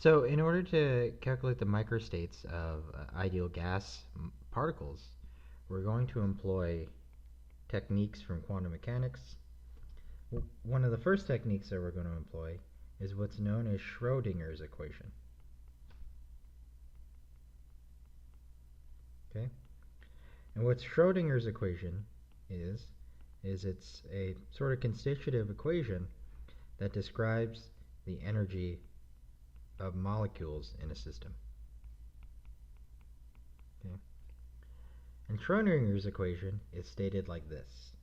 So in order to calculate the microstates of ideal gas particles, we're going to employ techniques from quantum mechanics. One of the first techniques that we're going to employ is what's known as Schrodinger's equation. Okay? And what Schrodinger's equation is it's a sort of constitutive equation that describes the energy of molecules in a system. Okay? And Schrodinger's equation is stated like this.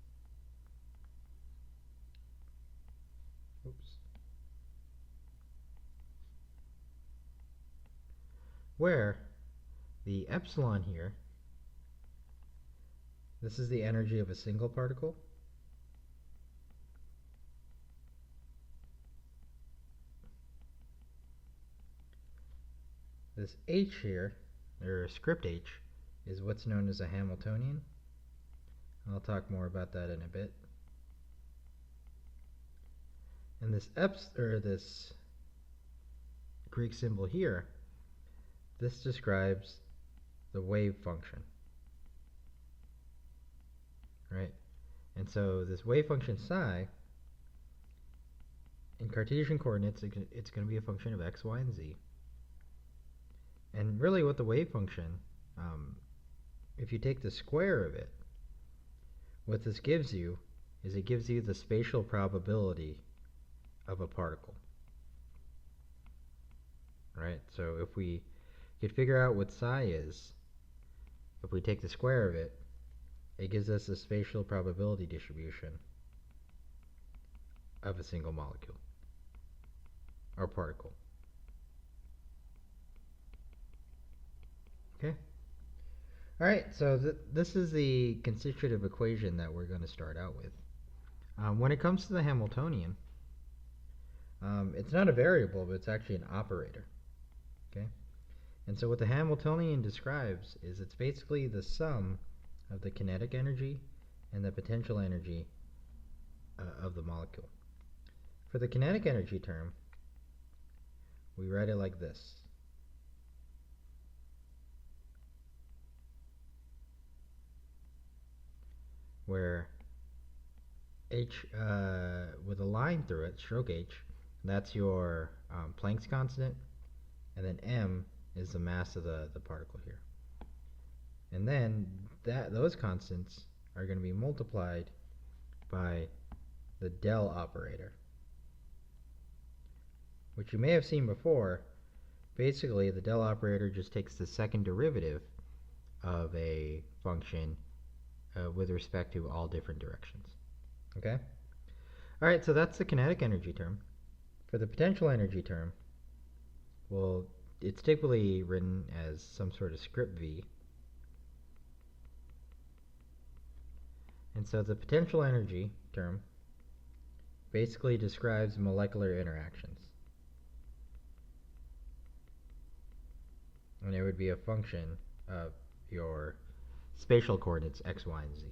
Oops. Where the epsilon here, this is the energy of a single particle. This h here, or script h, is what's known as a Hamiltonian. I'll talk more about that in a bit. And this this Greek symbol here, this describes the wave function, right? And so this wave function psi, in Cartesian coordinates, it's going to be a function of x, y, and z. And really what the wave function, if you take the square of it, what this gives you is it gives you the spatial probability of a particle. Right? So if we could figure out what psi is, if we take the square of it, it gives us the spatial probability distribution of a single molecule or particle. Okay? Alright, so this is the constitutive equation that we're going to start out with. When it comes to the Hamiltonian, it's not a variable, but it's actually an operator. Okay? And so what the Hamiltonian describes is it's basically the sum of the kinetic energy and the potential energy of the molecule. For the kinetic energy term, we write it like this. Where h, with a line through it, stroke h, that's your Planck's constant, and then m is the mass of the particle here. And then those constants are going to be multiplied by the del operator, which you may have seen before. Basically, the del operator just takes the second derivative of a function with respect to all different directions. Okay? Alright, so that's the kinetic energy term. For the potential energy term, well, it's typically written as some sort of script v. And so the potential energy term basically describes molecular interactions. And it would be a function of your spatial coordinates x, y, and z.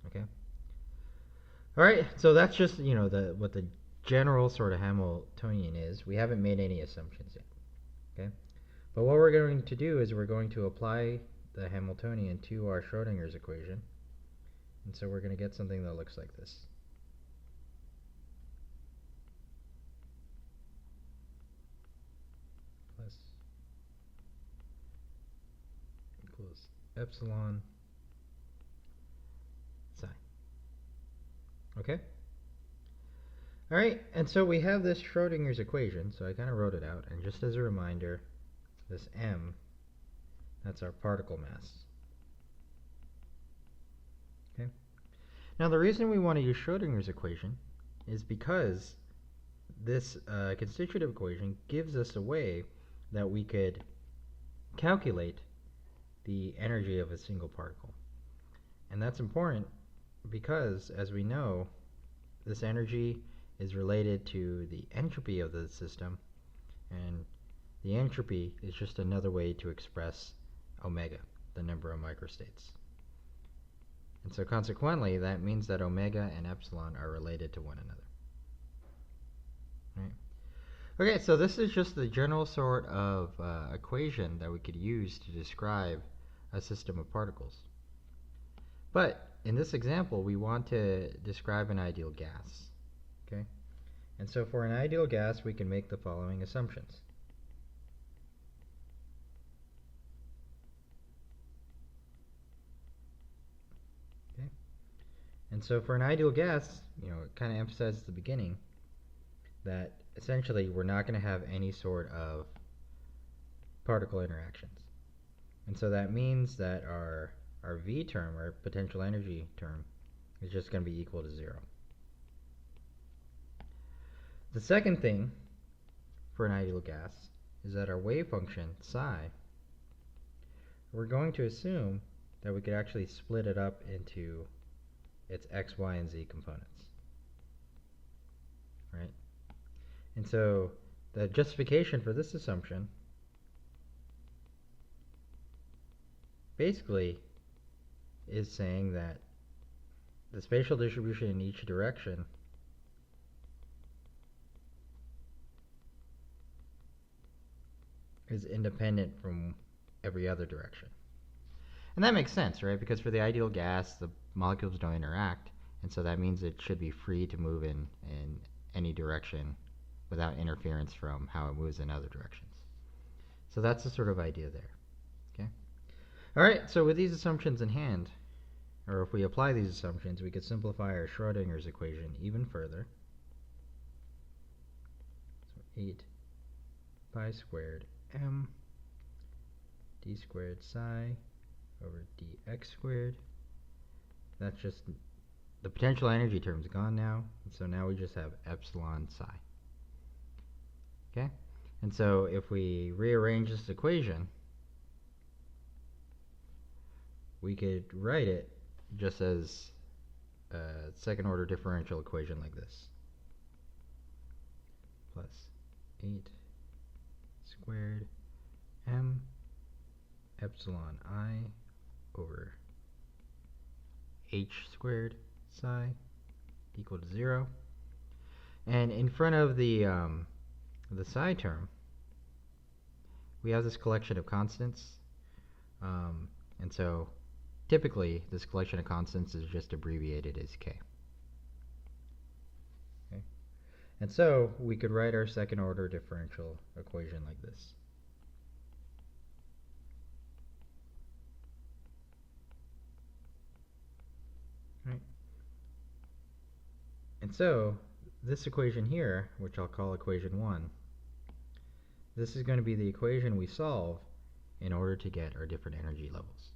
Okay? Alright, so that's just, what the general sort of Hamiltonian is. We haven't made any assumptions yet. Okay? But what we're going to do is we're going to apply the Hamiltonian to our Schrodinger's equation. And so we're going to get something that looks like this. Plus equals epsilon psi. Okay? Alright, and so we have this Schrodinger's equation, so I kind of wrote it out, and just as a reminder, this m, that's our particle mass. Okay? Now the reason we want to use Schrodinger's equation is because this constitutive equation gives us a way that we could calculate the energy of a single particle. And that's important because, as we know, this energy is related to the entropy of the system, and the entropy is just another way to express omega, the number of microstates. And so consequently, that means that omega and epsilon are related to one another. Right? Okay, so this is just the general sort of equation that we could use to describe a system of particles. But in this example, we want to describe an ideal gas. Okay? And so for an ideal gas, we can make the following assumptions. Okay? And so for an ideal gas, it kind of emphasizes at the beginning that essentially we're not going to have any sort of particle interactions. And so that means that our V term, our potential energy term, is just going to be equal to 0. The second thing for an ideal gas is that our wave function, psi, we're going to assume that we could actually split it up into its x, y, and z components. Right? And so the justification for this assumption basically is saying that the spatial distribution in each direction is independent from every other direction. And that makes sense, right? Because for the ideal gas, the molecules don't interact, and so that means it should be free to move in any direction without interference from how it moves in other directions. So that's the sort of idea there. Okay. All right, so with these assumptions in hand, or if we apply these assumptions, we could simplify our Schrodinger's equation even further. So 8 pi squared m d squared psi over dx squared. That's just the potential energy term's gone now, and so now we just have epsilon psi. Okay? And so if we rearrange this equation, we could write it just as a second order differential equation like this. Plus 8 squared m epsilon I over h squared psi equal to 0. And in front of the psi term, we have this collection of constants. And so typically this collection of constants is just abbreviated as k. Okay? And so we could write our second order differential equation like this. Right? And so this equation here, which I'll call equation 1, this is going to be the equation we solve in order to get our different energy levels.